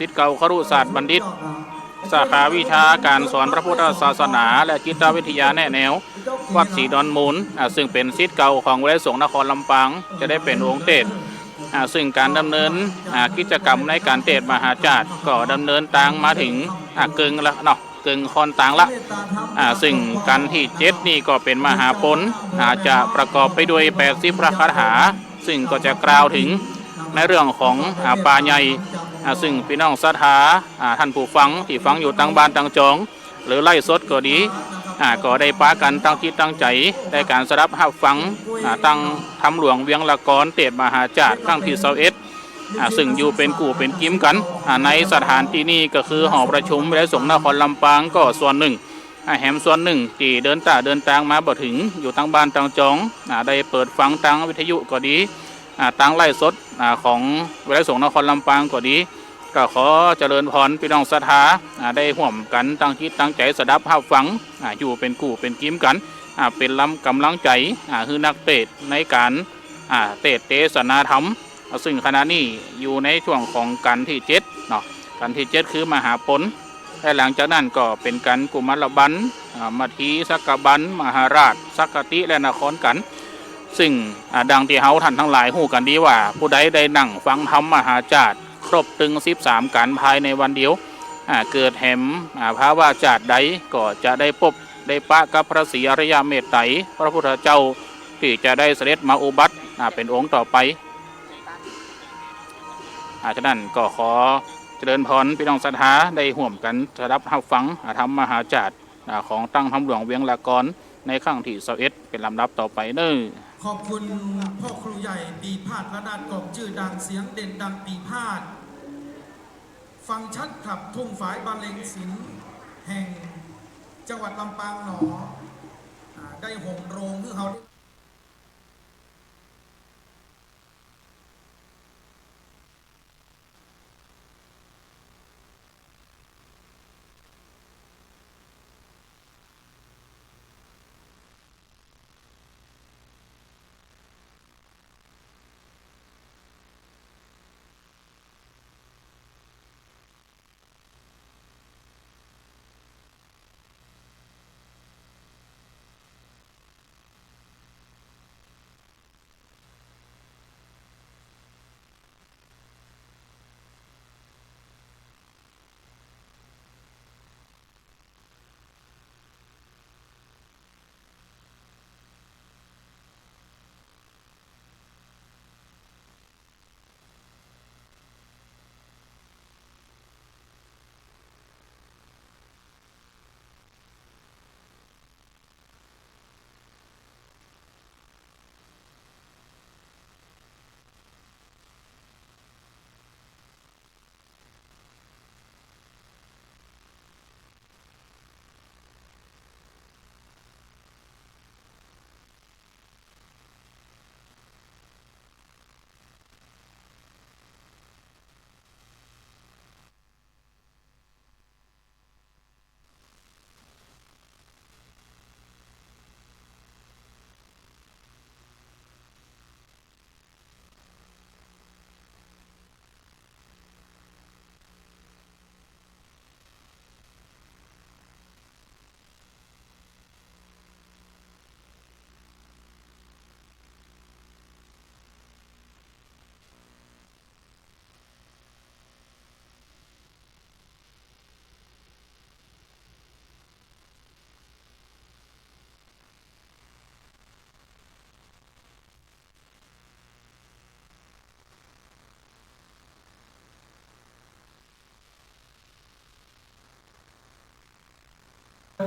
ศิษย์เก่าครุศาสตร์บัณฑิตสาขาวิชาการสอนพระพุทธศาสนาและจิตวิทยาแนะแนววัดศรีดอนมูลซึ่งเป็นศิษย์เก่าของวิทยาลัยสงฆ์นครลำปางจะได้เป็นองค์เทศซึ่งการดำเนินกิจกรรมในการเทศมหาจารย์ก็ดำเนินต่างมาถึงกึ่งละเนาะกึ่งคอนต่างละซึ่งการที่7นี่ก็เป็นมหาปนจะประกอบไปด้วย80พระคาถาซึ่งก็จะกล่าวถึงในเรื่องของป่าใหญ่ซึ่งพี่น้องศรัทธาท่านผู้ฟังที่ฟังอยู่ต่างบ้านต่างจองหรือไล่สดก็ดีก็ได้ปากันตั้งจิตตั้งใจได้การสดับรับฟังตั้งทำหลวงเวียงละกรเทศมหาจารย์ครั้งที่21ซึ่งอยู่เป็นกู่เป็นกิ้มกันในสถานที่นี้ก็คือหอประชุมวิทยาลัยสงฆ์นครลำปางก็ส่วนหนึ่งแหมส่วนหนึ่งที่เดินทางมาบ่ถึงอยู่ตั้งบ้านตั้งจองได้เปิดฟังตั้งวิทยุก็ดีตั้งไล่สดของวิทยาลัยสงฆ์นครลำปางก็ดีก็ขอเจริญพรพี่น้องศรัทธาได้ร่วมกันตั้งจิตตั้งใจสดับรับฟังอยู่เป็นกู่เป็นกิ้มกันเป็นลำกำลังใจคือนักเทศในการเทศนาธรรมซึ่งขณะนี้อยู่ในช่วงของการที่7เนาะการที่7คือมหาปนและหลังจากนั้นก็เป็นการกุมารบันมัทีสักกบันมหาราชสักกติและนครกันซึ่งดังที่เฮาท่านทั้งหลายฮู้กันดีว่าผู้ใดได้นั่งฟังธรรมมหาจารย์ครบถึง13การภายในวันเดียวเกิดแห่มภาวะจารย์ใดก็จะได้พบได้ปะกับพระศรีอริยเมตไตรพระพุทธเจ้าที่จะได้เสด็จมาอุบัติเป็นองค์ต่อไปฉะนั้นก็ขอเจริญพรพี่น้องศรัทธาได้ห่วมกันสดับรับฟังธรรมมหาจารย์ของตั้งธรรมหลวงเวียงละกรในครั้งที่21เป็นลำดับต่อไปเน้อขอบคุณพ่อครูใหญ่ปีพาดระนาดกองชื่อดังเสียงเด่นดังปีพาดฟังชัดขับทุ่งฝายบรรเลงศิลป์แห่งจังหวัดลำปางหนอได้ห่มโรงคือเขา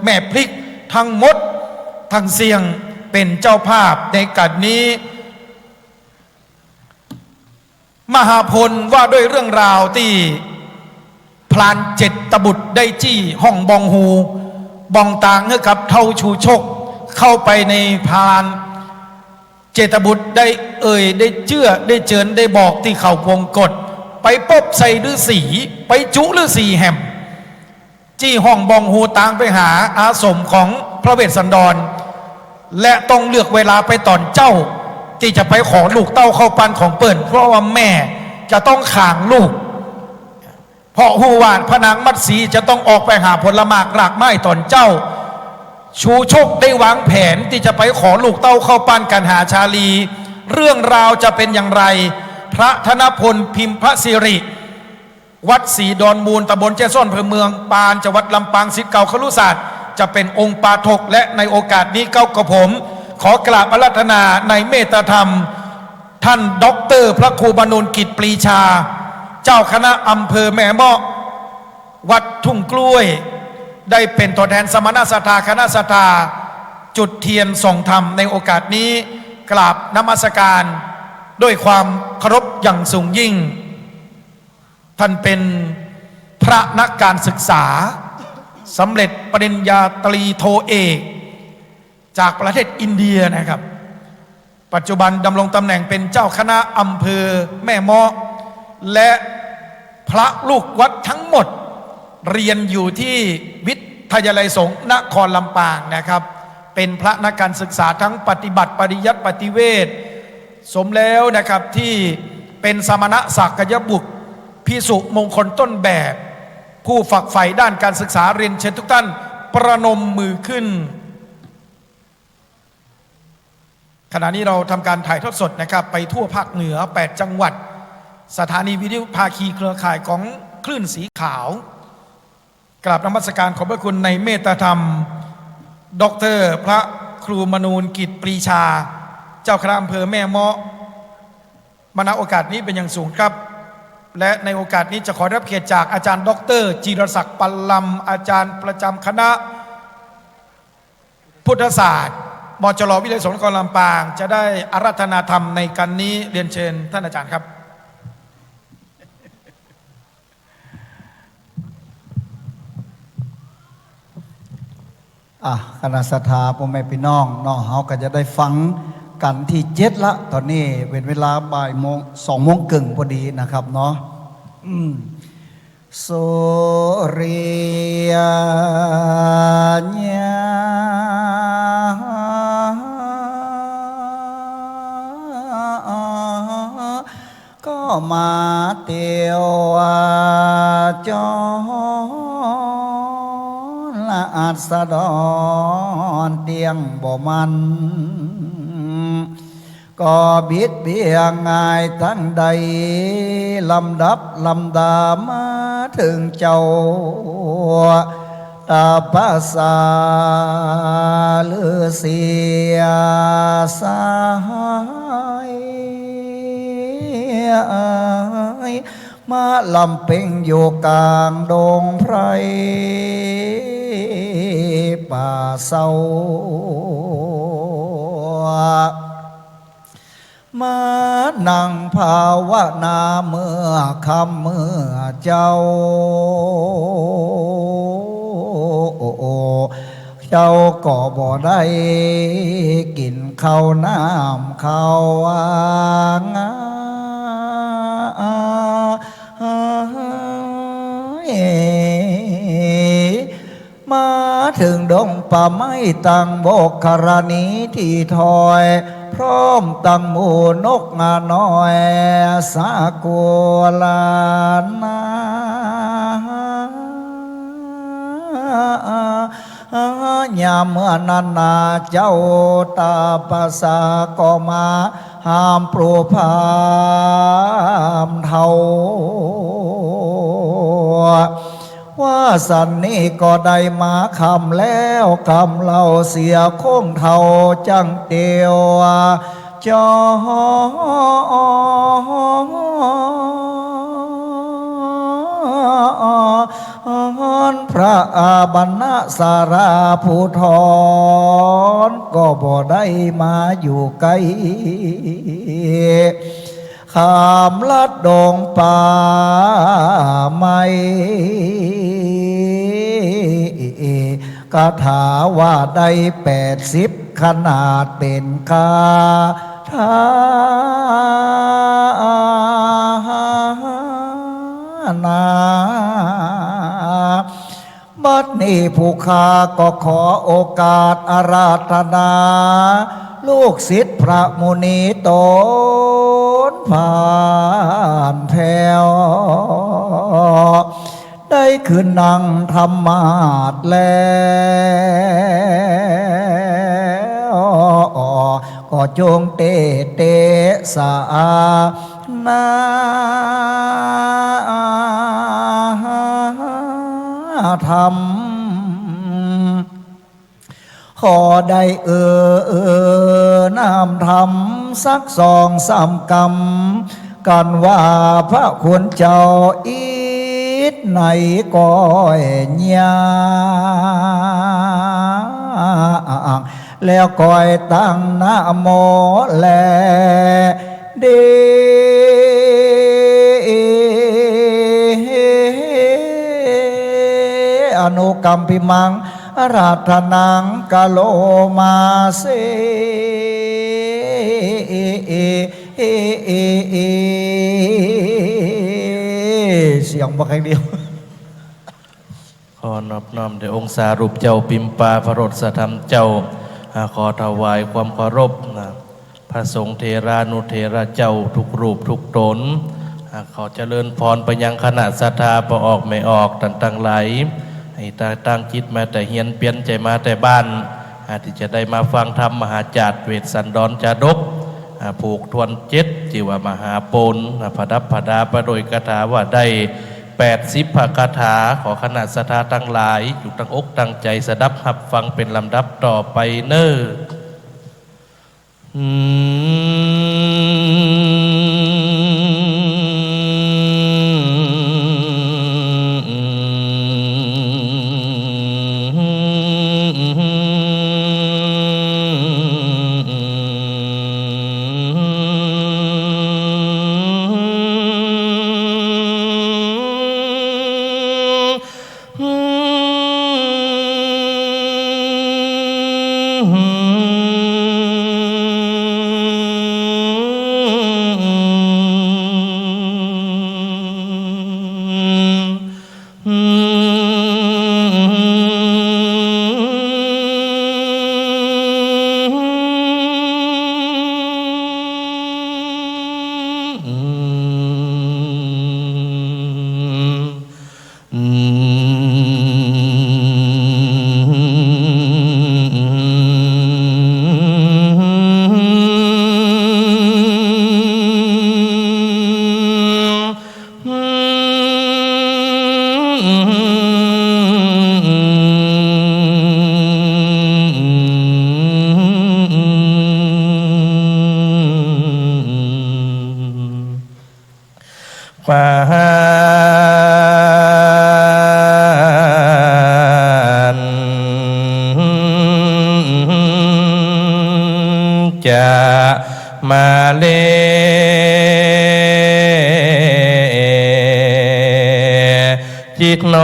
แม่พริกทั้งหมดทั้งเสียงเป็นเจ้าภาพในการนี้ มหาพลว่าด้วยเรื่องราวที่พลาน7ตบุตรได้จี้ห้องบองหูบองตางให้กับเท่าชูชกเข้าไปในพลาน7ตบุตรได้ได้เชื่อได้เจิญได้บอกที่เขาวงกฏไปปบใส่ฤาษีไปจุฤาษีแหมจี้ห้องบองหูตางไปหาอาสมของพระเวสสันดรและต้องเลือกเวลาไปตอนเจ้าที่จะไปขอลูกเต้าเข้าปันของเปิ่นเพราะว่าแม่จะต้องข่างลูก เพราะหูวานพนางมัดสีจะต้องออกไปหาผลหมากรากไม้ตอนเจ้า ชูโชคได้วางแผนที่จะไปขอลูกเต้าเข้าปั้นกันหาชาลี เรื่องราวจะเป็นอย่างไร พระธนพลพิมพสิริ วัดศรีดอนมูลตำบลเจ้าซ่อนอำเภอเมืองปานจังหวัดลำปางศิษย์เก่าครุศาสตร์จะเป็นองค์ปาฐกและในโอกาสนี้เก้ากับผม ขอกราบอาราธนาในเมตตาธรรม ท่านด็อกเตอร์พระครูบรรณูลกิจปรีชา เจ้าคณะอำเภอแม่เมาะวัดทุ่งกล้วย ได้เป็นตัวแทนสมณศรัทธาคณะศรัทธาจุดเทียนส่งธรรมในโอกาสนี้กราบนมัสการด้วยความเคารพอย่างสูงยิ่ง ท่านเป็นพระนักการศึกษาสำเร็จปริญญาตรีโทเอกจากประเทศอินเดียนะครับปัจจุบันดำรงตำแหน่งเป็นเจ้าคณะอำเภอแม่เมาะและพระลูกวัดทั้งหมดเรียนอยู่ที่วิทยาลัยสงฆ์นครลำปางนะครับเป็นพระนักการศึกษาทั้งปฏิบัติปริยัติปฏิเวทสมแล้วนะครับที่เป็นสมณศักยบุตรภิกษุมงคลต้นแบบผู้ฝักใฝ่ด้านการศึกษาเรียนเชิญทุกท่านประนมมือขึ้นขณะนี้เราทำการถ่ายทอดสดนะครับไปทั่วภาคเหนือ8จังหวัดสถานีวิทยุภาคีเครือข่ายของคลื่นสีขาวกราบนมัสการขอบพระคุณในเมตตาธรรมด็อกเตอร์พระครูมนูลกิจปรีชาเจ้าคณะอำเภอแม่เมาะมาณโอกาสนี้เป็นอย่างสูงครับและในโอกาสนี้จะขอรับเกียรติจากอาจารย์ด็อกเตอร์จิรศักดิ์ปัลลัมอาจารย์ประจำคณะพุทธศาสตร์มจรวิทยาลัยสงฆ์นครลำปางจะได้อาราธนาธรรมในการนี้เรียนเชิญท่านอาจารย์ครับคณะศรัทธาพ่อแม่พี่น้องเนาะเฮาก็จะได้ฟังกันที่7ละตอนนี้เป็นเวลาบ่ายโมง2 โมงครึ่งพอดีนะครับเนาะโสเรียญาก็มาเตียวจออาจสะดอนเตียงบ่มันก็บิดเบี้ยง่ายทั้งใดลำดับลำดามาถึงเจ้าตาภาษาเลือเสียสายมาลำเพ่งอยู่กลางดงไพรป่าเศร้ามานั่งภาวนาเมื่อคำเมื่อเจ้าเจ้าก็บ่ได้กินข้าวน้ำข้าวมาถึงดงป่าไม้ตังโบกคารณีที่ถอยพร้อมตั้งหมู่นกงาน้อยสากุลานายามเมื่อนันนาเจ้าตาภาษาก็มาห้ามปลูพามเทาว่าสันนี้ก็ได้มาคำแล้วคำเล่าเสียคงเท่าจังเตียวจอนพระอาบัณสาราผู้ทอนก็บ่ได้มาอยู่ไกลข้ามลัดดงป่าไม้กาถาว่าได้80ขนาดเป็นคาถานาบัดนี้ผู้ข้าก็ขอโอกาสอาราธนาลูกศิษย์พระมุนีตนผ่านแผ่ว คืนนั่งธรรมาสแล้วก็จงเตสานาธรรมขอได้น้ำธรรมสัก2-3 กำกันว่าพระคุณเจ้าอีทในก้อยยางแล้วก้อยตั้งนะโมแลเดอนุกรรมพิมังราธนังกะโลมาเสเสียงบักแค่เดียวขอนอบน้อมแด่องค์สารูปเจ้าปิมปาพระรสธรรมเจ้าขอถวายความเคารพพระสงฆ์เทรานุเทระเจ้าทุกรูปทุกตนขอเจริญพรไปยังคณะศรัทธาประออกไม่ออกต่างๆหลายให้ตั้งจิตมาแต่เฮียนเปลี่ยนใจมาแต่บ้านที่จะได้มาฟังธรรมมหาจารย์เวสสันดรจาดกผูกทวน7จิวมหาปนพระดับพระดาประโดยคาถาว่าได้80 พระคาถาขอคณะศรัทธาทั้งหลายอยู่ตั้งอกตั้งใจสดับหับฟังเป็นลำดับต่อไปเน้ปานจะมาเลจิตโน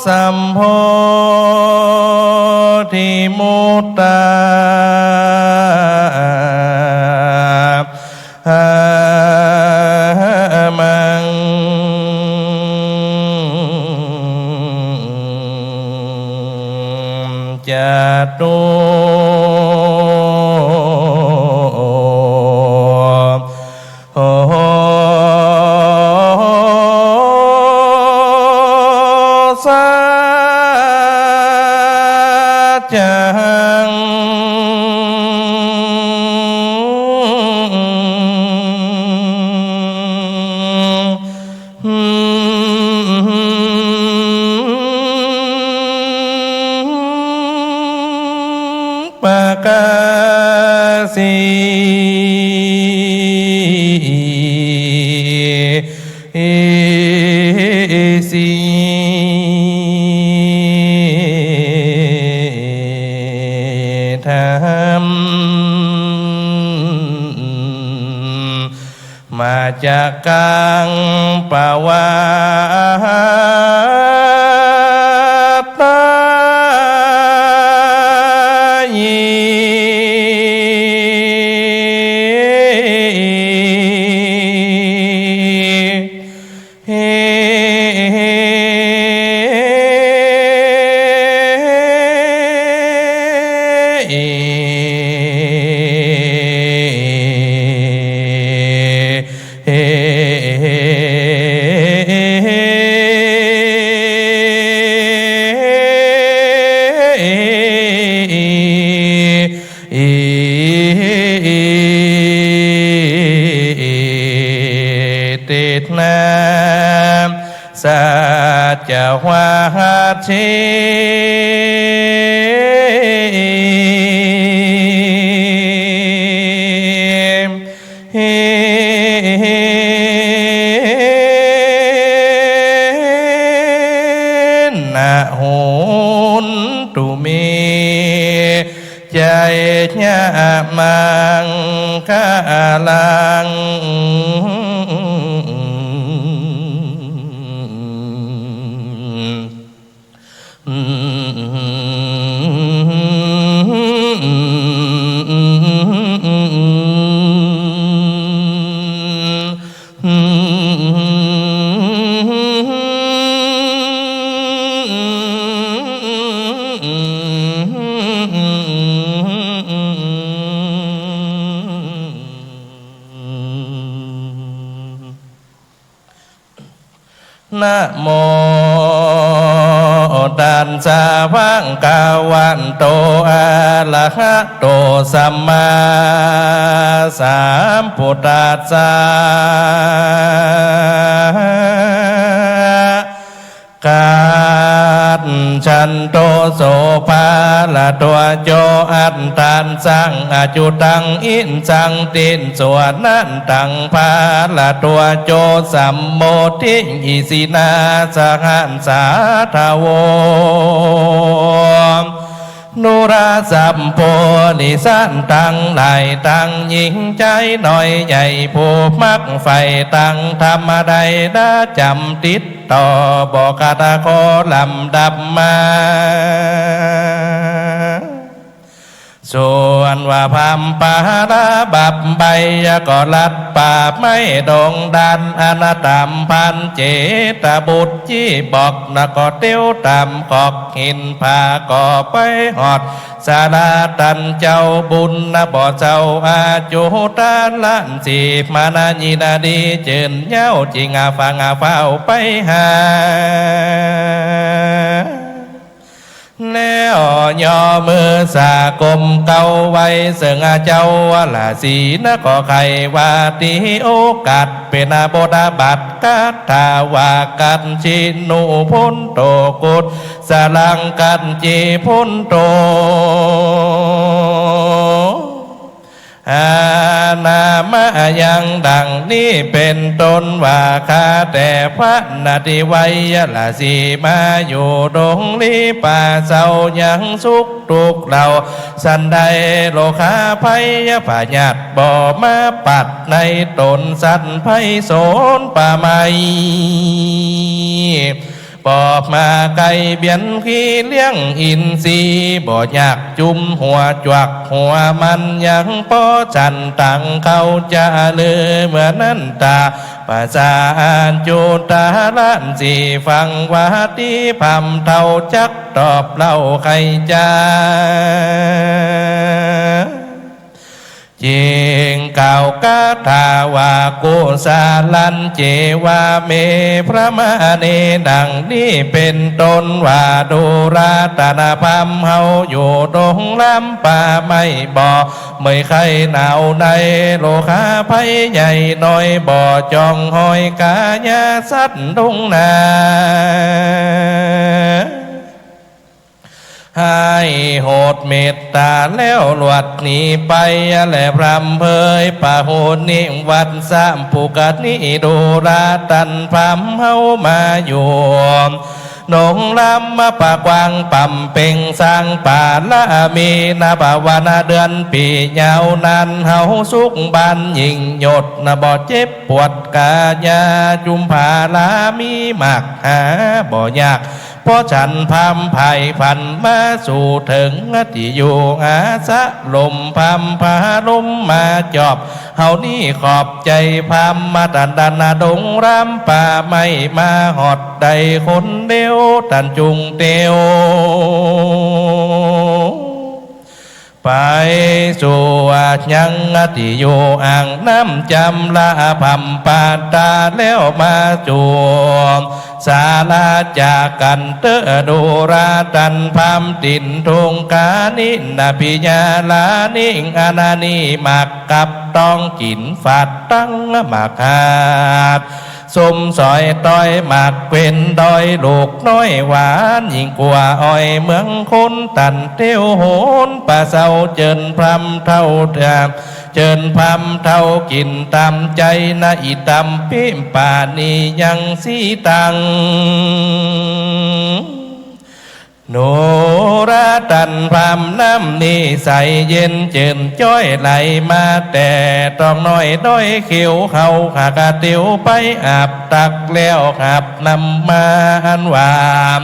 สัมโพธิมุตตามังจตุจังปากาสีสีธรรมมาจากกังปวา จะวาเชนะโหนตุเมใจญะมังคาลังนะโมตัสสะภะคะวะโตอะระหะโตสัมมาสัมพุทธัสสะกาชันโตโสภาละตัวโจอันตันสังอจุตังอินสังตินส่วนนั้นตังภาละตัวโจสัมโมทิอิสินาสหันสาทาว นุราสัมโพนิสันตังหลายตังหญิงใจหน่อยใหญ่ผู้มักไฟตังธรรมใดได้จำติดต่อบอกคาตาโคลำดับมาส่วนว่าพัมปาราบับใบก็ลัดป่าไม่ดงดันอนาตามพันเจตบุตรจี้บอกนะก็เตี้ยวตามขอกหินพาก็ไปหอดสาราตันเจ้าบุญนะบ่เจ้าอาจุตาลันสีมานานีนาดีเจินเย้าจิงอาฟังอาเฝ้าไปหาแล้วย่อมือสากลมเก่าไว้เสื่องเจ้าวลาสีนะก็ใครว่าตีโอกาสเป็นอาบดาบัตกาตาวากันชินุพุนโตกุศสลังกันจีพุนโตอานามายังดังนี้เป็นต้นว่าข้าแต่พระนาติไวยลาสีมาอยู่ดงลีป่าเศร้ายังสุขทุกเราสันใดโลคาภัยพญาตบ่มาปัดในตนสันไพโสนป่าไม้ปอบมาไก่เบียนขี้เลี้ยงอินทรีบ่อยากจุ่มหัวจวักหัวมันยังพอจันตังเขาจะเลือเหมือนนั้นตาภาษาจุตาล้านสีฟังว่าตีพำเท่าจักตอบเล่าใครจะจิงเก่ากาถาวากุสาลันเจวาเมพระมาเนดังนี้เป็นต้นว่าดูราตนาพัมเฮาอยู่ดงลำป่าไม่บ่ไม่ใครหนาวในโลคาภัยใหญ่น้อยบ่จองหอยกาญาสัตว์ดงนาให้โหดเมตตาแล้วหลวดหนีไปและพรำเพยป่าโหดนิวัดสามผูกนิดูราตันพรำเฮามาอยู่นงลำมาป่ากวางปั่มเป่งสร้างป่าละมีนาบาวนาเดือนปียาวนานเฮาสุขบานยิ่งหยดนาบ่เจ็บปวดกายาจุมผาลามีมากหาบ่ยากเพราะฉันพามไผ่พันมาสู่ถึงที่อยู่อาสะลมพามพาลมมาจอบเฮานี่ขอบใจพามมาดันดันดงรำป่าไม่มาหอดใดคนเดียวตันจุงเตียวไปสู่ยังที่อยู่อ่างน้ำจำลาพัมปาตาแล้วมาจูสาลาจากกันเตอดูราตันพามตินทงกานินาพิญาลานิงอนานีมักกับต้องกินฝาดตั้งมากขาด สมสอยต้อยหมากเป็นดอยลูกน้อยหวานยิ่งกว่าอ้อยเมืองคนตันเตี้ยวโหนป่าเศร้าเจินพรำเท่าเดิมเจินพรำเท่ากินตามใจนะอีตำพิมป่านี้ยังสีตังโนราตันพรำน้ำนี้ใสเย็นเจินจ้อยไหลมาแต่ตองน้อยด้อยเขียวเขาขากะเตียวไปอาบตักแล้วขับนำมาอันวาม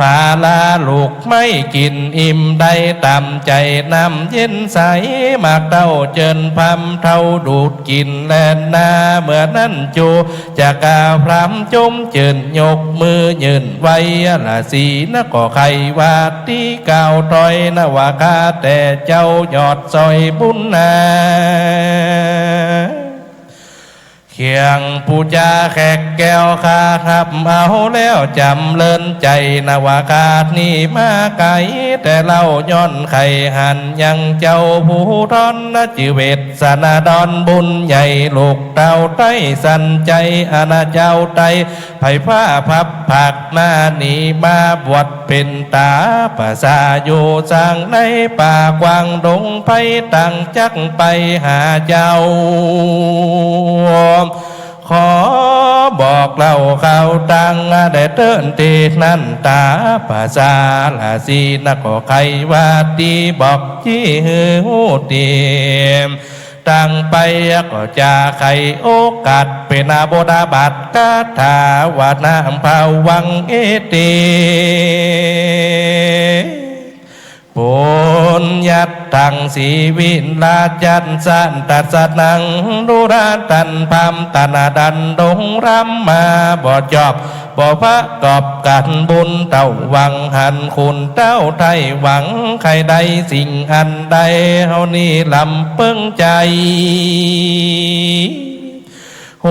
พาลาลูกไม่กินอิ่มได้ตามใจน้ำเย็นใสมากเต้าเจินพำเท่าดูดกินแลนนาเมื่อนั้นจูจะกาพรำจมเจินยกมือยืนไว้ละสีนะก็ใครว่าที่เก่าถอยนะว่าข้าแต่เจ้ายอดซอยบุญนาเขียงปูจาแขกแก้วคาทับเอาแล้วจำเลินใจนวากาศนี่มาไกลแต่เล่าย้อนไข่หันยังเจ้าผู้ร้อนนะจิเวทสนาดอนบุญใหญ่ลูกเต้าไต้สันใจอาณาเจ้าไตไผ่ผ้าพับผักหน้านีมาบวชเป็นตาภาษาอยู่สร้างในป่ากวางดงไปตั้งจักไปหาเจ้าขอบอกเล่าข่าวดังได้เตือนตีนั่นตาภาษาลาสีนักก็ใครว่าตีบอกที่หือหูเตียมตั้งไปก็จะใครโอกาสเป็นอาโบดาบัตกาถาวาน้ำภาวังเอติปุญญัตถังสีวินลาจันสันตัสนังดุราตันพัมตนาดันดงรัมมาบ่จอบบ่พระกอบกันบุญเต้าวังหันคุณเต้าไทยหวังใครใดสิ่งอันใดเฮานี่ลำเปิ้งใจโห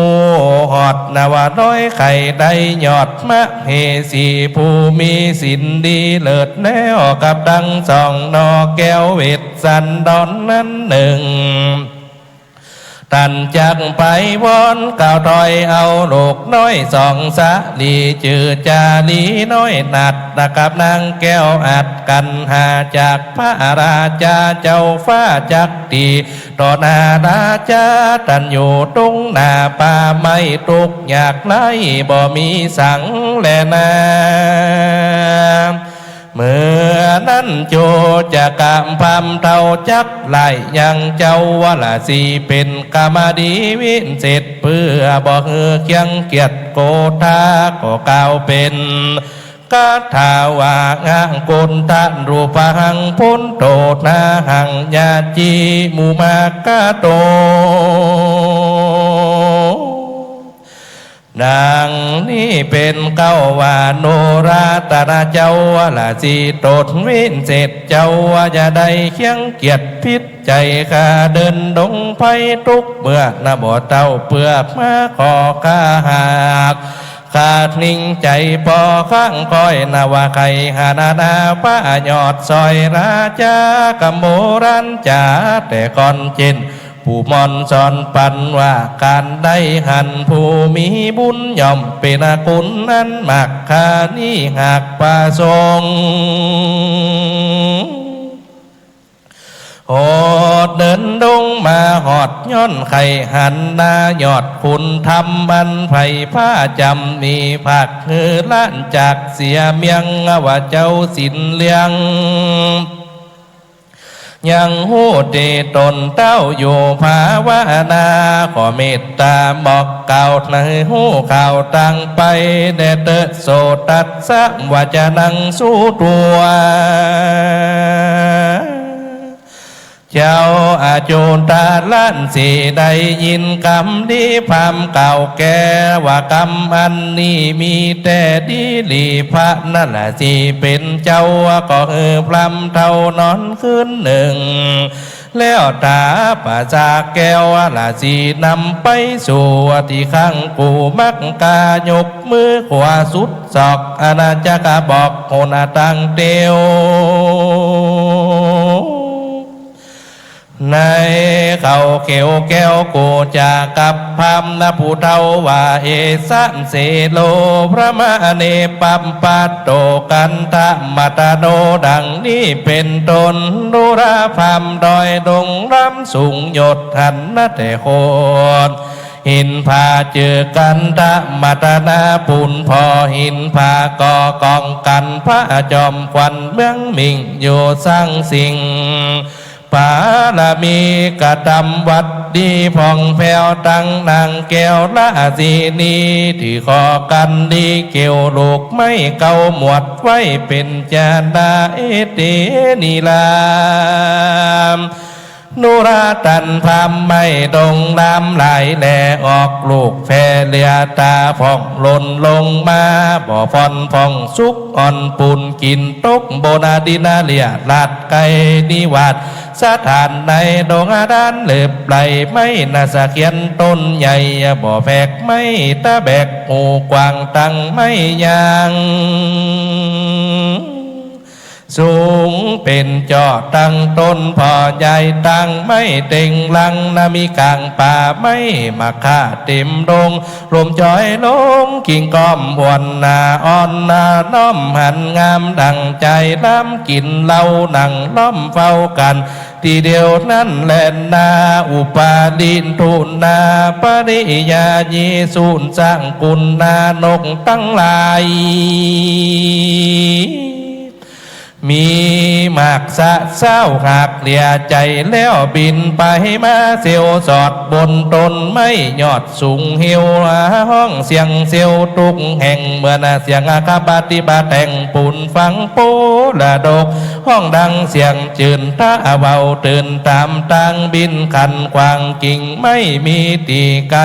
หอดนาวาน้อยไข่ได้ยอดมะเฮสีผู้มีสินดีเลิศแล้วกับดังสองนอแก้วเวทสันดอนนั้นหนึ่งตันจักไปวอนก่าวถอยเอาลูกน้อยสองสะลีจือจาลีน้อยนัดนะกับนางแก้วอัดกันหาจากพระราชาเจ้าฟ้าจักตีต่อหน้าราชาตันอยู่ตรงหน้าป่าไม่ตุกอยากไล่บ่มีสังแลนาเมื่อนั้นโจจะกำพำเท่าจักไล่ยังเจ้าวลาสีเป็นกรรมดีวินเสร็จเพื่อบ่เฮือเคียงเกียรติโกธาก็กล่าวเป็นกาถาวางางกุลทันรูปหังพ้นโตนาหังญาจีมูมากาโตดังนี้เป็นเก้าวาโนราตนาเจ้าวลาสีตดวินเสร็จเจ้าวจะได้เคียงเกียรติพิษใจข้าเดินดงไพทุกเมื่อนาบ่เต้าเปลือกมาขอข้าหากขาดนิ่งใจพอข้างคอยนาว่าใครหานานาป้ายอดซอยราชากำโมรันจ่าแต่ก่อนเจนผู้มอนสอนปันว่าการได้หันผู้มีบุญย่อมเป็นคุณนั้นมากคานี้หากประสงค์โหดเดินดงมาหอดย้อนไข่หันหน้ายอดคุณทำบันไผ่ผ้าจำมีผักเฮือล้านจากเสียเมียงว่าเจ้าสินเลี้ยงยังหูเดตนเต้าอยู่ภาวนาขอเมตตาบอกเก่าในหูข่าวตั้งไปแดดเตโสตัดสัมว่าจะนั่งสู้ตัวเจ้าอาจูนตาล้านสีได้ยินคำดีพามเก่าแก่ว่ากรรมอันนี้มีแต่ดีลีพระนั่นแหละสิเป็นเจ้าก็พรำเท่านอนขึ้นหนึ่งแล้วตาป่าจากแก้วละสีนำไปสู่ที่ข้างกูมักกายกมือขวาสุดศอกอาณาจักรบอกโหนาตังเตียว ในเขาเขียวแก้วกูจะกับพามนะผู้เทาว่าเอสันเสโลพระมเนปัมปัตโตกันทะมัตโนดังนี้เป็นตนดุราพามดอยดงรำสูงหยดหันนะแต่โคนหินผาเจอกันทะมัตนาปุนพอหินผากอกองกันพระจอมควันเมืองมิงอยู่สร้างสิ่งปาลามีกระทำวัดดีผ่องแผ้วตั้งนางแก้วละสีนีที่ขอกันดีเกี่ยวลูกไม่เก่าหมวดไว้เป็นจาดาเอเตนีลามนุราตันพามไม่ดงน้ำไหลแหลออกลูกแพเลียตาผ่องหล่นลงมาบ่อพอนผ่องสุกอ่อนปูนกินตกโบนาดินาเลียลาดไก่นิวัดสถานในดงอาดานเล็บไหลไม่นาสะเขียนต้นใหญ่บ่อแพกไม่ตะแบกหูกวางตังไม่ยางสูงเป็นจอตั้งต้นพอใหญ่ตั้งไม่เต็งลังนามีกลางป่าไม่มาฆ่าเต็มดงลมจอยลงกิ่งก้อมหวนนาอ่อนนาน้อมหันงามดังใจล้ำกินเหล้าหนังล้อมเฝ้ากันทีเดียวนั้นแลนนาอุปาดินทุนนาปริยายีสูนสร้างกุลนานกตั้งหลายมีมากสะเศร้าหักเหลี่ยใจแล้วบินไปมาเสียวสอดบนต้นไม่ยอดสูงเหี่ยวห้องเสียงเสียวตุกแห่งเมื่อนาเสียงอาคาปฏิบัติแต่งปูนฟังปูละดกห้องดังเสียงจืนท่าเบาตื่นตามตังบินขันกวางกิ่งไม่มีตีไกล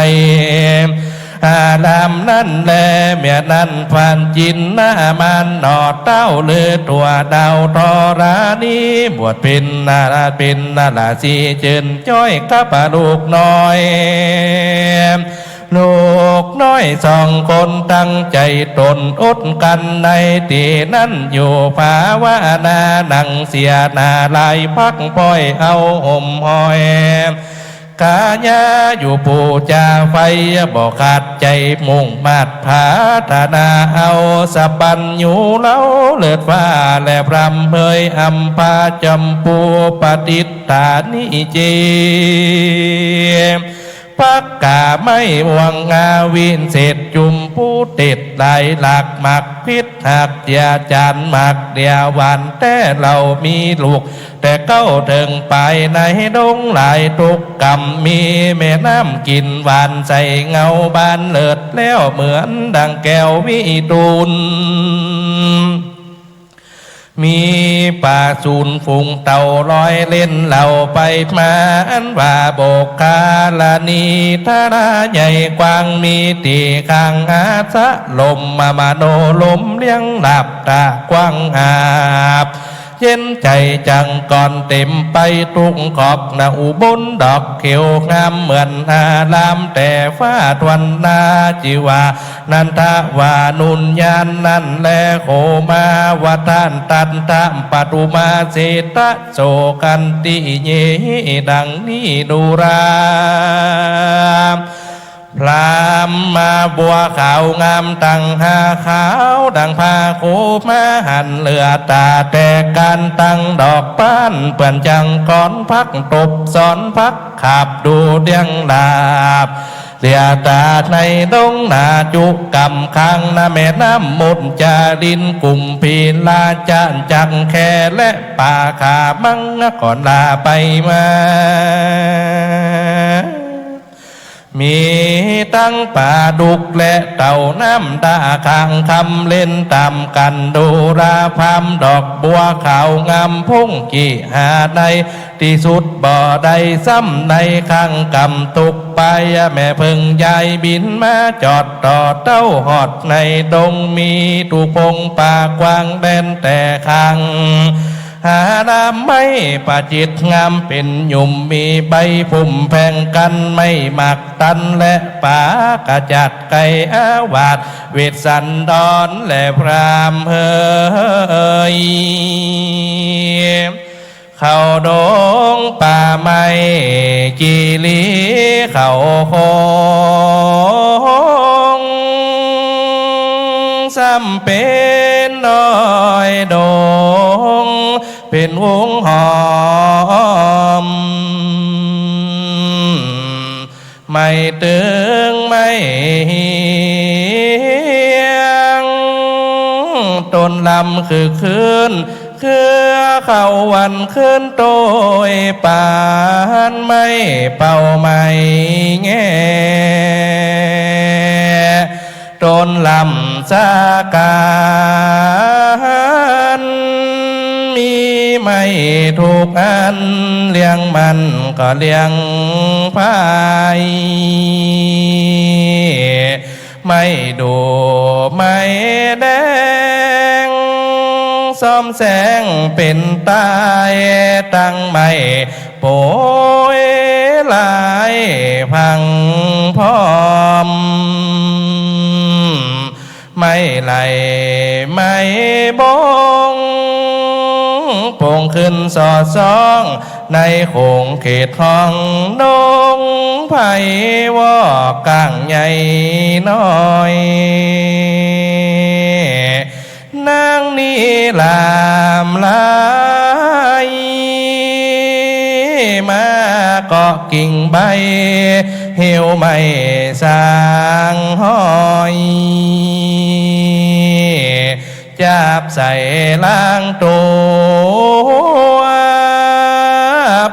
อาลามนั่นแลเมียนั่นผ่านจินหน้ามันหนอเต้าเลือตัวดาวทอรานีบวชเป็นนาลาสีเจินจ้อยกับลูกน้อยลูกน้อยสองคนตั้งใจตนอดกันในตีนั้นอยู่ภาวนาหนังเสียนาลายพักปล่อยเอาห่มหอยกาญาอยู่ปูจาไฟบอกขาดใจมุ่งมาดพาธนาเอาสะปันอยู่เล้าเลือดฟ้าและพรำเผยอัมพาจำปูปฏิตานิเจปักกาไม่หวังงาวินเศษจุมผู้ติดไหลหลักหมักพิษหักยาจานหมักเดียวันแต่เรามีลูกแต่เก้าถึงไปในดงหลายทุกกรรมมีแม่น้ำกินหวานใส่เงาบานเลิดแล้วเหมือนดังแก้ววิตูนมีป่าสูนฝูงเต่าลอยเล่นเหล่าไปมาอันว่าโบกคาลานีทาราใหญ่กว้างมีตีข้างอาสะลมมาโนลมเลี้ยงหลับตากว้างอาบเย็นใจจังก่อนเต็มไปทุกขอบนาอุบลดอกเขียวงามเหมือนอาลามแต่ฟ้าทวันนาจิวานันทวานุนยานนั่นแลโคมาวาทานตันตามปตุมาเสตะโสกันติเยดังนี้ดูราพรามมาบัวขาวงามดังหาขาวดังผ้าโคมาหันเหลือตาแต่การตั้งดอกป้านเปื่อนจังก้อนพักตบสอนพักขับดูเดียงลาบเลียตาในดงนาจุกำข้างนาแม่น้ำมุดจาดินกลุ่มพีลาจานจังแค่และป่าขามังก่อนลาไปมามีตั้งป่าดุกและเต่าน้ำตาข้างคำเล่นตามกันดูราพามดอกบัวขาวงามพุ่งกี่หาใดที่สุดบ่อใดซ้ำในข้างกำตุกไปแม่พึ่งยายบินมาจอดต่อเต้าหอดในดงมีถูกพงป่ากว้างแดนแต่ข้างหาดำไม่ประจิตงามเป็นหยุ่มมีใบพุ่มแพงกันไม่หมักตันและป่ากระจัดไก่อาวาดเวทสันดอนและพรามเฮยข เขาดงป่าไม้กีรีเขาคงซ้ำเป็นน้อยดงเป็นวงหอมไม่ตึงไม่เฮียงต้นลำคือคืนคือเขาวันขึ้นโตยปานไม่เป่าไม่แง่ต้นลำสาการมีไม่ถูกอันเลี้ยงมันก็เลี้ยงพายไม่ดูไม่แดงซ้อมแสงเป็นตายตั้งไม่โปยลายพังพร้อมไม่ไหลไม่บงโป่งขึ้นสอดซ่องในโขงเขตห้องดงไผ่วอกกลางใหญ่น้อยนางนี้ลามลายมาเกาะกิ่งใบเหี่ยวไม่สร้างห้อยจับใส่ล้างตัว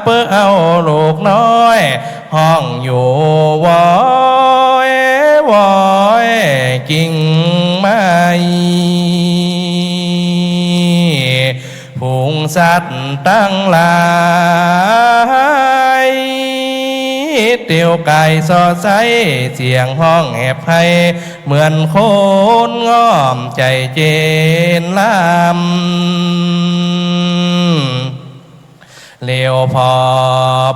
เพื่อเอาลูกน้อยห้องอยู่วอยวอยกิ่งไม้พุงสัตว์ตั้งหลายเตียวไก่สอดใสเสียงห้องแอบให้เหมือนโคนง้อมใจเจนลำเลี้ยวพอ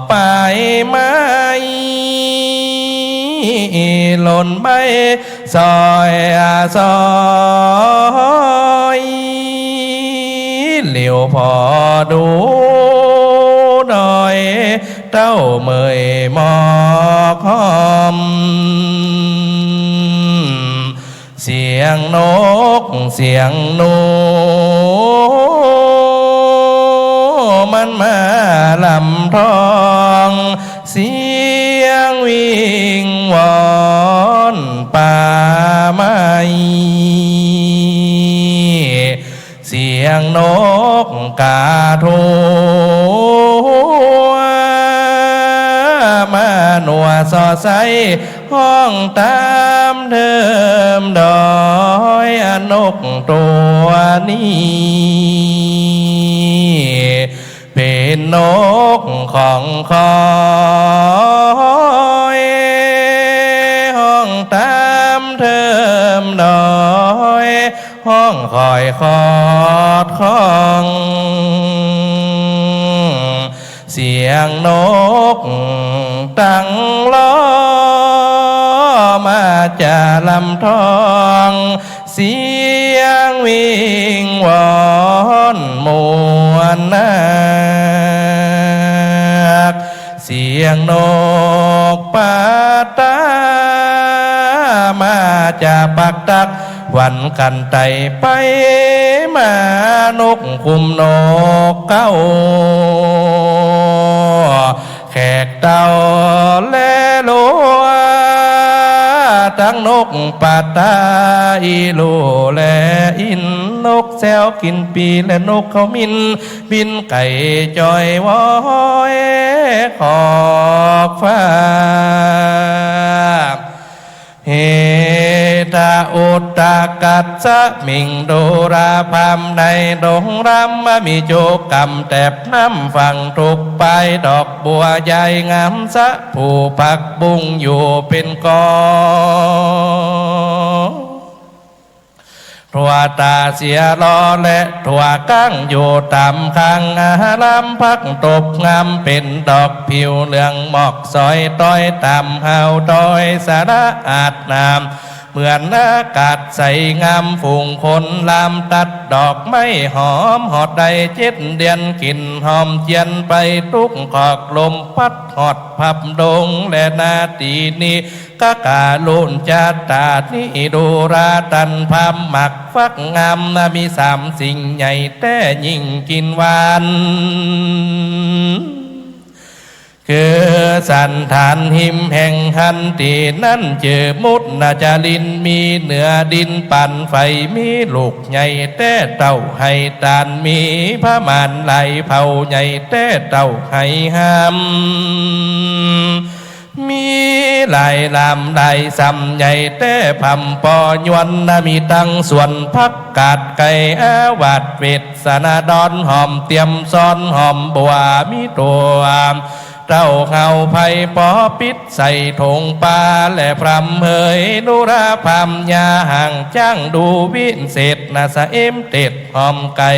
ไปไหมหล่นไปซอยซอยเลี้ยวพอดูหน่อยเต้าเมยหมอกหอมเสียงนกเสียงหนูมันมาลำทองเสียงวิ่งวอนป่าไม้เสียงนกกาโทมาหนัวสอดใสห้องตามเดิมดอยนกตัวนี้เป็นนกของคอยห้องตามเดิมดอยห้องคอยคอดคองเสียงนกตั้งล้อมาจะลำทองเสียงวิ่งวอนมวนนักเสียงนกปาตามาจะปักตักวันกันไตไปมานกคุมนกเก้าแขกเต่าและลัวทั้งนกปาตาอีลูและอินนกแซวกินปีและนกเขามินบินไก่จอยวอยขอบฟ้าเฮตาอุตตากัสสะมิงโดราพามในดงรำมามีโจกำแตบน้ำฝั่งทุกไปดอกบัวใหญ่งามสะผู้ปักบุงอยู่เป็นกองถั่วตาเสียรอและถั่วกั้งอยู่ตามข้างลำพักตบงามเป็นดอกผิวเหลืองหมอกซอยต้อยตามเฮาดอยสาระอาดน้ำ เหมือนอากาศใสงามฝูงคนลามตัดดอกไม้หอมหอดใด7 เดือนกลิ่นหอมเจียนไปทุกขอกลมพัดหอดพับดงและนาตีนี้กะกาลุนจาตานี้ดูราตันพามหมักฟักงามมี3 สิ่งใหญ่แต่ยิ่งกินหวานคือสันฐานหิมแห่งหันตีนั่นเจอมุดนาจาลินมีเหนือดินปั่นไฟมีลูกใหญ่แต่เต่าให้ตานมีพระมานไหลเผาใหญ่แต่เต่าให้ห้ามมีหลายลำหลายซ้ำใหญ่แต่พำปอยวนมีตั้งส่วนพักกาดไก่อาวาดเวทสนาดอนหอมเตรียมซ้อนหอมบัวมีตัวเจ้าเขาไผ่ปอปิดใส่ถงปลาและพรำเฮยนุราพามยาห่างจ้างดูวินเศษนาสะเอ็มเต็ดหอมไก่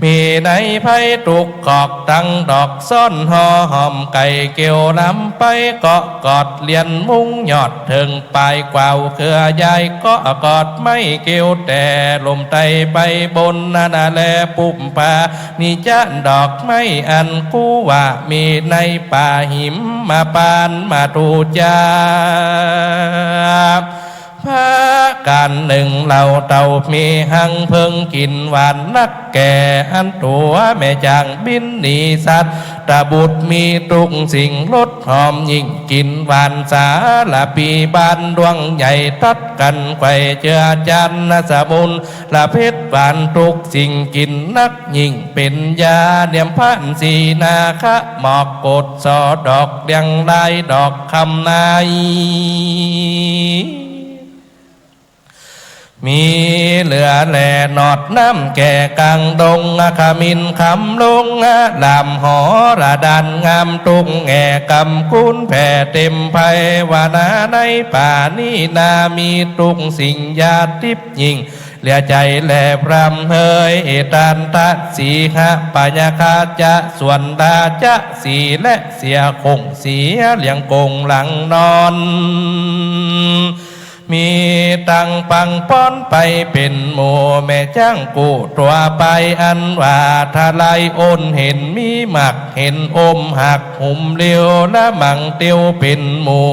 มีในไผ่ตุกกอกตั้งดอกซ่อนหอหอมไก่เกี่ยวลำไปเกาะกอดเลียนมุ้งยอดถึงปลายกวาวเครือใหญ่ก็กอดไม่เกี่ยวแต่ลมไตไปบนนาแลปุ่มป่านี่จะดอกไม่อันกู้ว่ามีในป่าหิมมาปานมาตูจาพระการหนึ่งเหล่าเต่ามีหังเพิ่งกินหวานนักแก่อันตัวแม่จางบินหนีสัตว์ตะบุตรมีตุกสิ่งรสหอมยิ่งกินหวานสาละปีบานดวงใหญ่ตัดกันไขว่เจือจันนสมุนละเพชรหวานทุกสิ่งกินนักยิ่งเป็นยาเดียมพันสีนาคะหมอกกดสอดอกเดียงลายดอกคำนายมีเหลือแหล่นอดน้ำแก่กลางดงขมินคำลงลำหอระดันงามตุงแง่กำคุ้นแผ่เต็มไพวานาในป่านี้นามีตุงสิ่งยาทิพยิ่งเหลือใจแหล่พรำเฮยเอตันตัดสีหะปัญญาคาจะส่วนดาจะสีและเสียคงเสียเลี้ยงกงหลังนอนมีตังปังป้อนไปเป็นหมู่แม่จ้างกูตัวไปอันว่าทาลายโอนเห็นมีหมักเห็นอมหักหุ่มเลียวและมังเตียวเป็นหมู่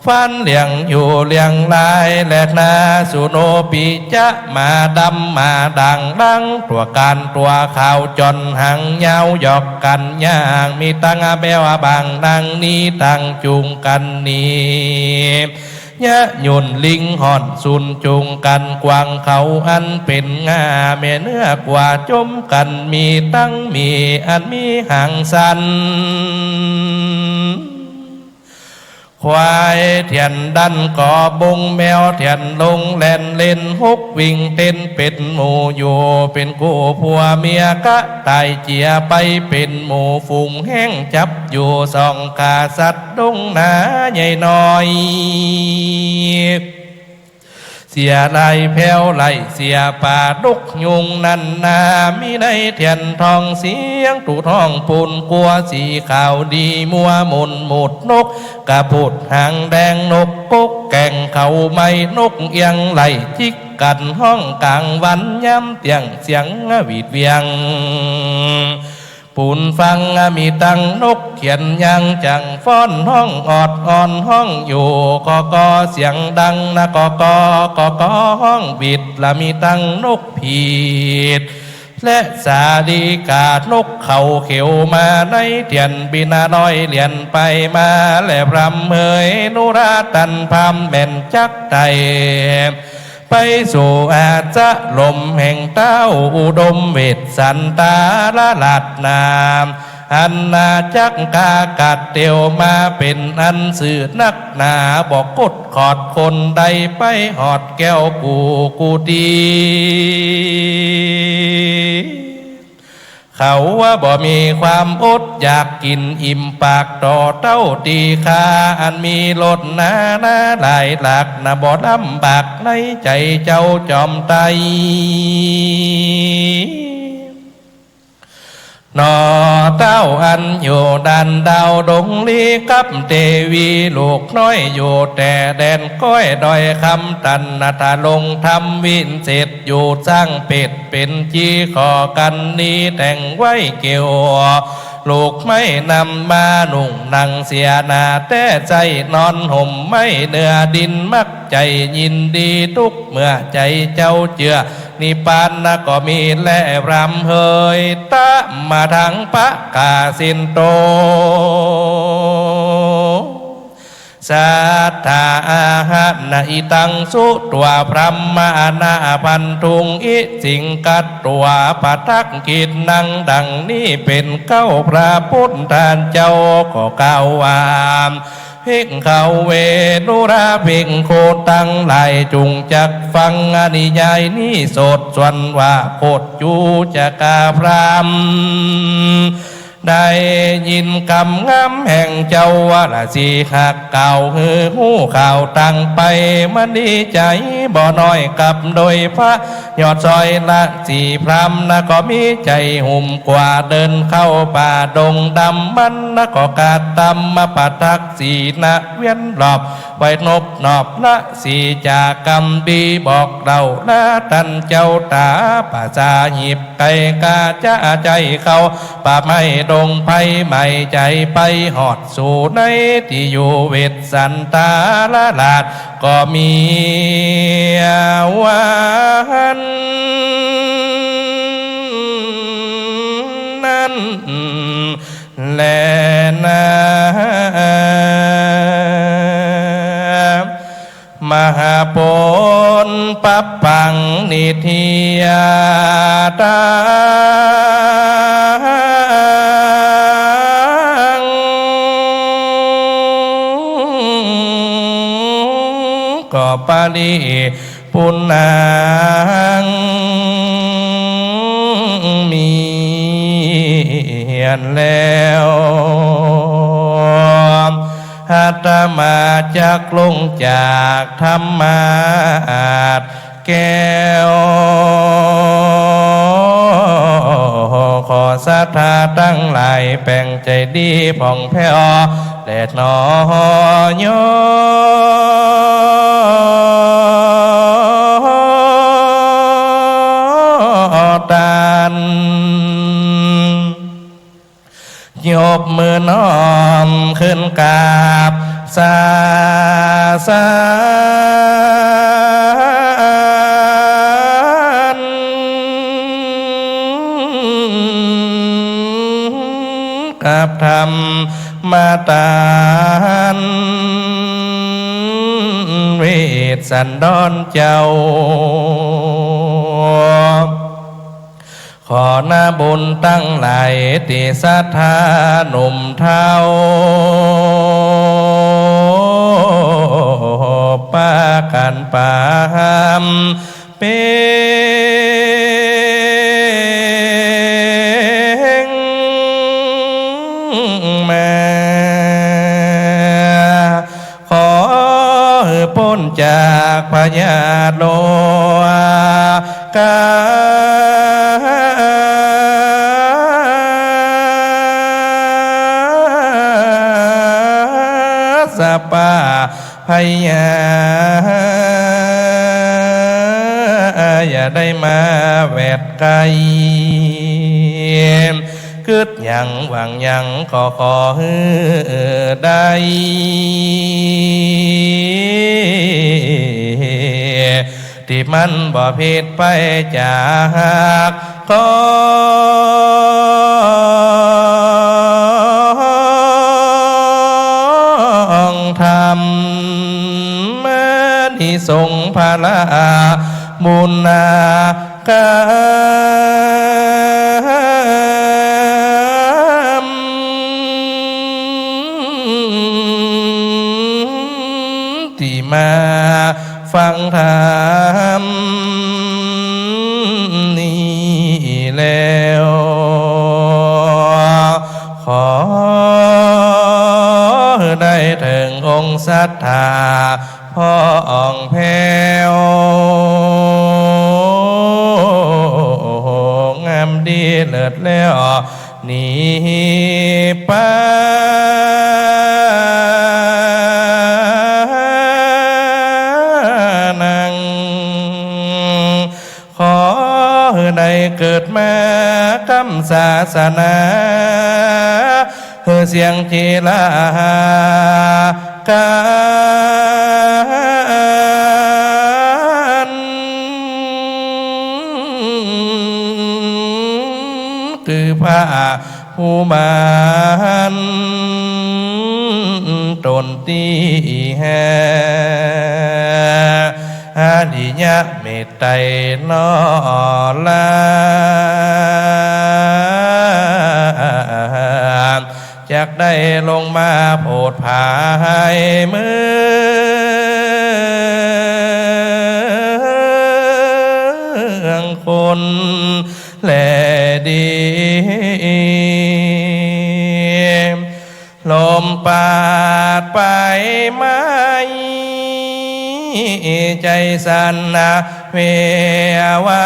ฟันเลี้ยงอยู่เลี้ยงลายและนาสุโนปิจะมาดำมาดังดังตัวการตัวข่าวจนหางยาวหยอกกันย่างมีตังอาเบวบางดังนี้ตังจุงกันนี้ยะยุนลิงห่อนสุนจุงกันกวางเขาอันเป็นงาแม่เนื้อกว่าจมกันมีตั้งมีอันมีหางสันควายเถียนดันก่อบงแมวเถียนลงแล่นเล่นฮุกวิ่งเต้นเป็นหมู่อยู่เป็นกูผัวเมียกะตายเจียไปเป็นหมู่ฝูงแห้งจับอยู่สองกาสัตว์ดงนาใหญ่น้อยเสียไหลแผ่วไหลเสียป่าดุกยุงนันนามีในเทียนทองเสียงตูทองปูนกัวสีขาวดีมัวมุนหมุดนกกระพุดหางแดงนกกุกแก่งเขาไม่นกเอียงไหลจิกกันห้องกลางวันย้ำเตียงเสียงหวีดเวียงปูนฟังมีตังนกเขียนยังจังฟ้อนห้องออดอ่อนห้องอยู่กอเสียงดังนะกอห้องบิดละมีตังนกผีดและสาลีกานกเขาเขียวมาในเทียนบินาน้อยเลียนไปมาและพรำเฮยนุราตันพามแม่นจักไตไปสู่อาจจะลมแห่งเต้าอุดมเวทสันตาละลัดนามอันนาจักกากัดเตียวมาเป็นอันสื่อนักหนาบอกกดขอดคนใดไปหอดแก้วกูดีเขาว่าบ่มีความอดอยากกินอิ่มปากต่อเต้าตีคาอันมีรสหนาหลายหลักนะบ่ลำบากในใจเจ้าจอมไตนอน เต้าอันอยู่ดันดาวดงลีกับเทวีลูกน้อยอยู่แต่แดนก้อยดอยคำตันนาตาลงทำวินเสร็จอยู่สร้างเป็ดเป็นจีขอกันนี้แต่งไว้เกี่ยวลูกไม่นำมาหนุ่งนังเสียนาแต่ใจนอนห่มไม่เนื้อดินมักใจยินดีทุกเมื่อใจเจ้าเจือนิปานนะก็มีแลรำเฮยตะมาทางปะกาสินโตสัทธาอาหะนาอิตังสุตัวพระมานาพันทุงอิสิงกัตตัวปัทักกิจนังดังนี้เป็นเก้าพระพุทธานเจ้าก็กล่าวว่าเพ่งเขาเวนุราเพ่งโคตังหลายจุงจักฟังอนิยายนี้โสดส่วนว่าโคตจูจะกาพรามได้ยินคำงามแห่งเจ้าว่าละสีหักเก่าหือหูข่าวตั้งไปมันดีใจบ่น้อยกับโดยพระยอดซอยละสีพรำนะก็มีใจหุ่มกว่าเดินเข้าป่าดงดำมันนะก็กาดตำมาปัทักสีนะเวียนหลอบไว้นบนอบละสีจากกรรมดีบอกเราละท่านเจ้าตาป่าจาหยิบไก่กาจะใจเขาป่าไม่ดงไผ่ไม่ใจไปหอดสู่ในที่อยู่เวทสันตาละลาดก็มีวันนั้นแลนะมหาปนปัปปังนิทิยาตาก็ปาลีปุณนังมีเหียนแล้วอาตมาจากลงจากธรรมาสแก้วขอศรัทธาตั้งหลายแปลงใจดีผ่องแผ้วแดดนอยตันยกมือน้อมขึ้นกราบสากับธรรมมาตานเวทสันดรเจ้าขอหน้าบุญตั้งหลายติศรัทธาหนุ่มเท่าป้ากันปามเป็นมาขอพ้นจากพญาโลกาสปาพยาอย่าได้มาแวดไกลกึดยังหวังยังก็ขอได้ที่มันบ่ผิดไปจากของธรรมที่ทรงพละมุนากามที่มาฟังธรรมนี้แล้วขอได้ถึงองค์ศรัทธาพ่ออ่องแผ้วงามดีเลิศแล้ว นิปานังขอได้เกิดมากำศาสนาเสียงทีลากานคือพระผู้มานตนตีแหอาดิยะเมตไตรนอลาจากได้ลงมาโปรดภายเมืองคนและดีลมปาดไปไหมใจสั่นเววา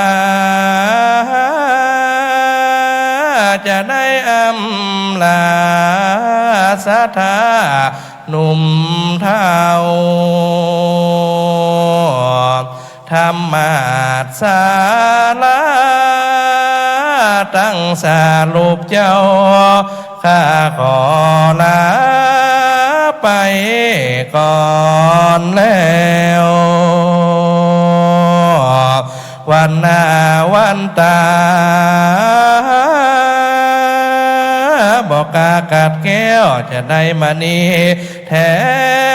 จะได้อำลาสะทาหนุ่มเท่าธรรมาสาลาตั้งสารูปเจ้าข้าขอลาไปก่อนแล้ววันหน้าวันตาบอกกากัดแก้วจะได้มานีแถ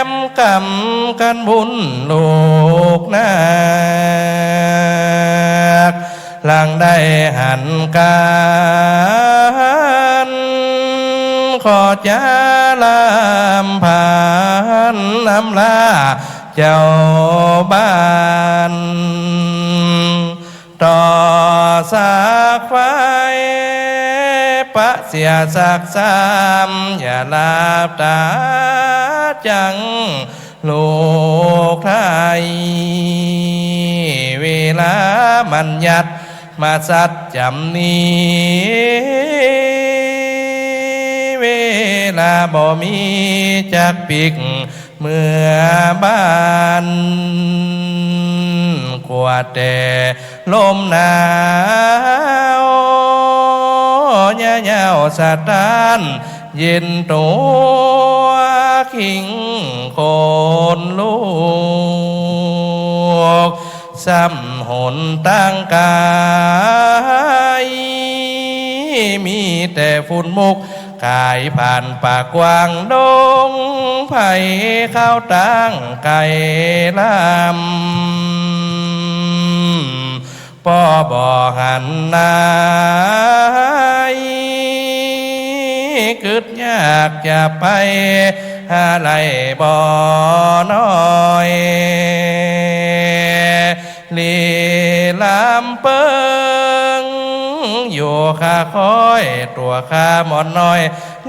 มกำกันบุญลูกนาคหลังได้หันการขอจาลำผ่านน้ำลาเจ้าบ้านต่อสากไฟปะเสียสักซ้ำอย่าลาบตาจังลูกไทยเวลามันยัดมาสัดจำนี้เวลาบ่มีจักปิกเมื่อบ้านกว่าแต่ลมหนาวเงาสะท้านเย็นตัวขิงโคนลูกซ้ำหนตั้งกายมีแต่ฝุ่นมุกกายผ่านป่ากว้างดงไผ่ข้าวตั้งไก่ลำป่อบ่อหันนายกึดยากจะไปอะไรบ่น้อยลีลำเปิงอยู่ข้าคอยตัวข้าหมอนน้อย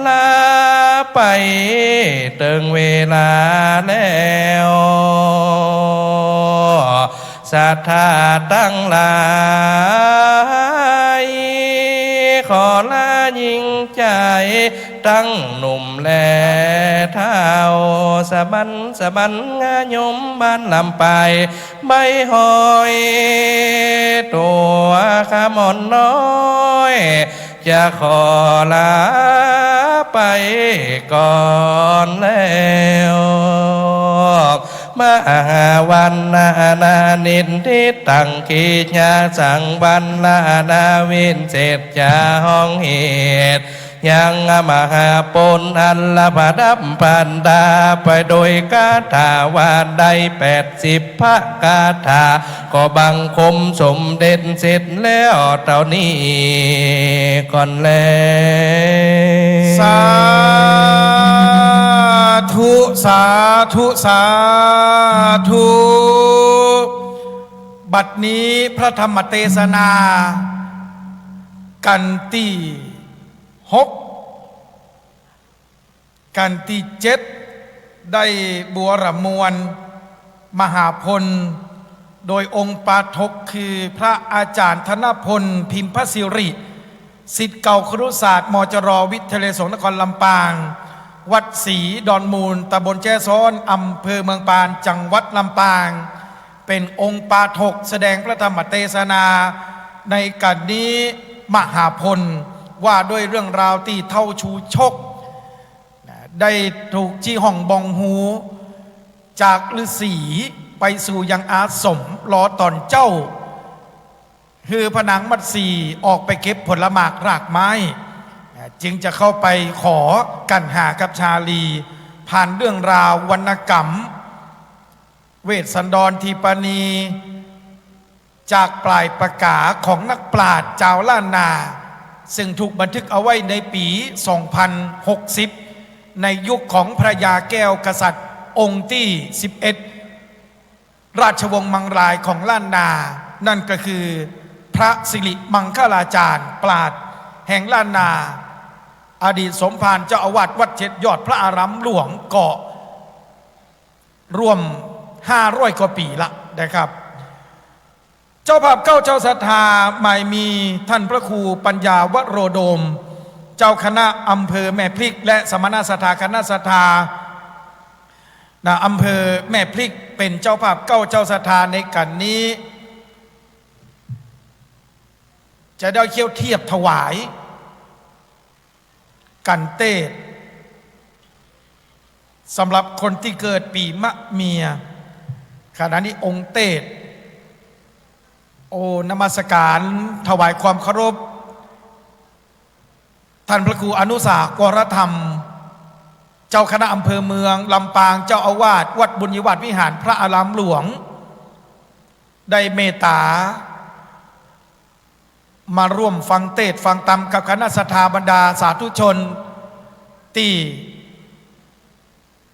ลาไปเติงเวลาแล้วศรัทธาตั้งหลายขอลายิ่งใจตั้งหนุ่มแลเท้าสะบันงายมบ้านลำไปใบหอยตัวข้าหมอนน้อยจะขอลาไปก่อนแล้วมาวันนานินทิตังกีญาสังบันลานาวินเศษจาห้องเหตุยังมหาปนอัลลพดับพันดาไปโดยคาถาวาได้80 พระคาถาก็บังคมสมเด็จเสร็จแล้วเท่านี้ก่อนแล้วสาธุสาธุสาธุบัดนี้พระธรรมเทศนากันที่6กันที่7ได้บัวรมวลมหาพลโดยองค์ปาฐกคือพระอาจารย์ธนพลพิมพสิริ ศิษย์เก่าครุศาสตร์มจรวิทยาลัยสงฆ์นครลำปางวัดศรีดอนมูลตำบลแจ้ซ้อนอำเภอเมืองปานจังหวัดลำปางเป็นองค์ปาฐกแสดงพระธรรมเทศนาในกันนี้มหาพลว่าด้วยเรื่องราวที่เท่าชูชกได้ถูกจี้ห้องบองหูจากฤาษีไปสู่ยังอาสมรอตอนเจ้าคือผนังมัดสีออกไปเก็บผลหมากรากไม้จึงจะเข้าไปขอกันหากับชาลีผ่านเรื่องราววรรณกรรมเวสสันดรทีปณีจากปลายประกาของนักปราชญ์เจ้าล้านนาซึ่งถูกบันทึกเอาไว้ในปี 2060 ในยุคของพระยาแก้วกษัตริย์องค์ที่ 11 ราชวงศ์มังรายของล้านนานั่นก็คือพระสิริมังคลาจารย์ปราชญ์แห่งล้านนาอดีตสมภารเจ้าอาวาสวัดเจ็ดยอดพระอารามหลวงเกาะรวม500 กว่าปีละนะครับเจ้าภาพเก้าเจ้าศรัทธาหมายมีท่านพระครูปัญญาวโรโดมเจ้าคณะอำเภอแม่พริกและสมณศรัทธาคณะศรัทธาอำเภอแม่พริกเป็นเจ้าภาพเก้าเจ้าศรัทธาในกันนี้จะได้เคี่ยวเทียบถวายกันเต้สำหรับคนที่เกิดปีมะเมียขณะนี้องค์เต้นมัสการถวายความเคารพท่านพระครูอนุสากรธรรมเจ้าคณะอำเภอเมืองลำปางเจ้าอาวาสวัดบุญยวาสวิหารพระอารามหลวงได้เมตตามาร่วมฟังเทศน์ฟังธรรมกับคณะศรัทธาบรรดาสาธุชนที่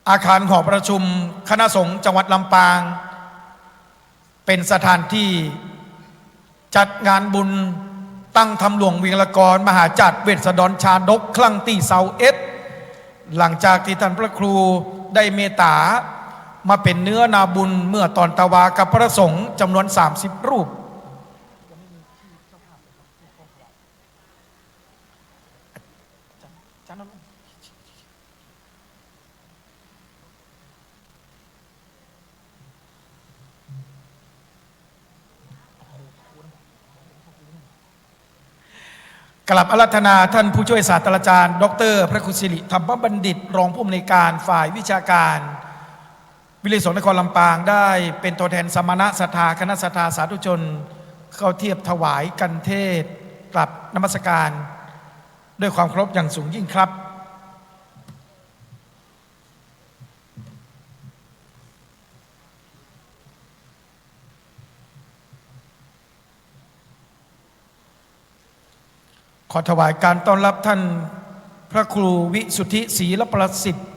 อาคารหอประชุมคณะสงฆ์จังหวัดลำปางเป็นสถานที่จัดงานบุญตั้งธรรมหลวงเวียงละกรมหาจัดเวสสันดรชาดกครั้งที่21หลังจากที่ท่านพระครูได้เมตตามาเป็นเนื้อนาบุญเมื่อตอนตะวากับพระสงฆ์จำนวน30 รูปกลับอาราธนาท่านผู้ช่วยศาสตราจารย์ดร.พระครูสิริธรรมบัณฑิตรองผู้อำนวยการฝ่ายวิชาการวิเลยสงฆ์นครลำปางได้เป็นตัวแทนสมณศรัทธาคณะศรัทธาสาธุชนเข้าเทียบถวายกันเทศกลับนมัสการด้วยความเคารพอย่างสูงยิ่งครับขอถวายการต้อนรับท่านพระครูวิสุทธิศรีละประสิทธิ์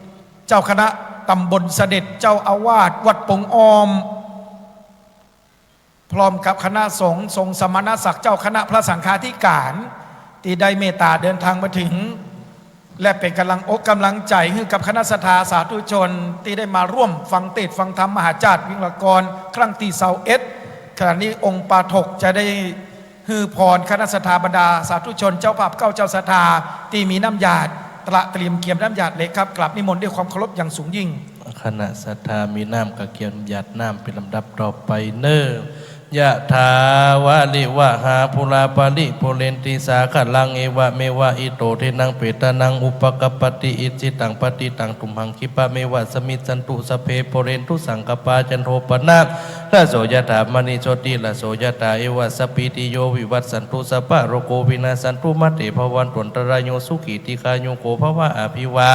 เจ้าคณะตำบลเสด็จเจ้าอาวาสวัดปงออมพร้อมกับคณะสงฆ์ทรงสมณศักดิ์เจ้าคณะพระสังฆาธิการที่ได้เมตตาเดินทางมาถึงและเป็นกำลังอกกำลังใจให้กับคณะศรัทธาสาธุชนที่ได้มาร่วมฟังเทศน์ฟังธรรมมหาจารย์วิงละกรครั้งที่21ขณะนี้องค์ปาฐกจะได้ฮือพรคณะศรัทธาบรรดาสาธุชนเจ้าภาพเก้าเจ้าศรัทธาที่มีน้ำหยาดตระเตรียมเกียมน้ำหยาดเลยครับกราบนิมนต์ด้วยความเคารพอย่างสูงยิ่งคณะศรัทธามีน้ำกระเกียมหยาดน้ำเป็นลำดับต่อไปเน้อยะถาวะลิวะหาภูราปาลิโพเรนติสาขลังเอวะเมวะอิโตเทนังเปตานังอุปกปปติอิจิตังปฏิตังตุมหังคิปะเมวะสมิจันตุสเพโพเรนทุสังกปาจันโทปนะละโสยถามณีโชติละโสยถาเอวะสปิติโยวิวัตสันตุสปะโรโกวินาสันตุมัตเตภวันตุนตรายโยสุขีติคาโยโกภวะอภิวา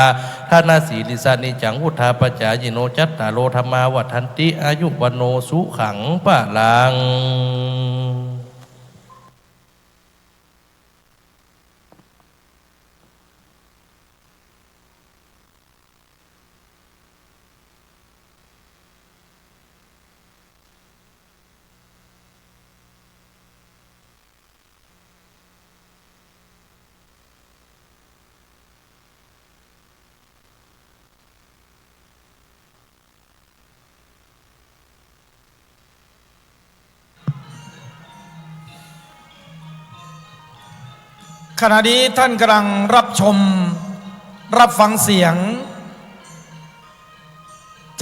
ทานาสีลิสานิจังอุทาปจายโนจัตตาโลธรรมาวัฏันติอายุวโนสุขังปะลัง ขณะนี้ท่านกำลังรับชมรับฟังเสียง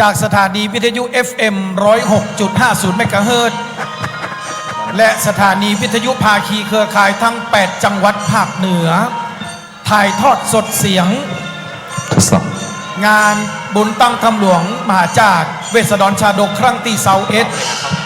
จากสถานีวิทยุ FM 106.50 เมกะเฮิรตซ์และสถานีวิทยุภาคีเครือข่ายทั้ง 8 จังหวัดภาคเหนือ ถ่ายทอดสดเสียง งานบุญตั้งคำหลวงมหาจากรเวสสดรชาดกครั้งที่21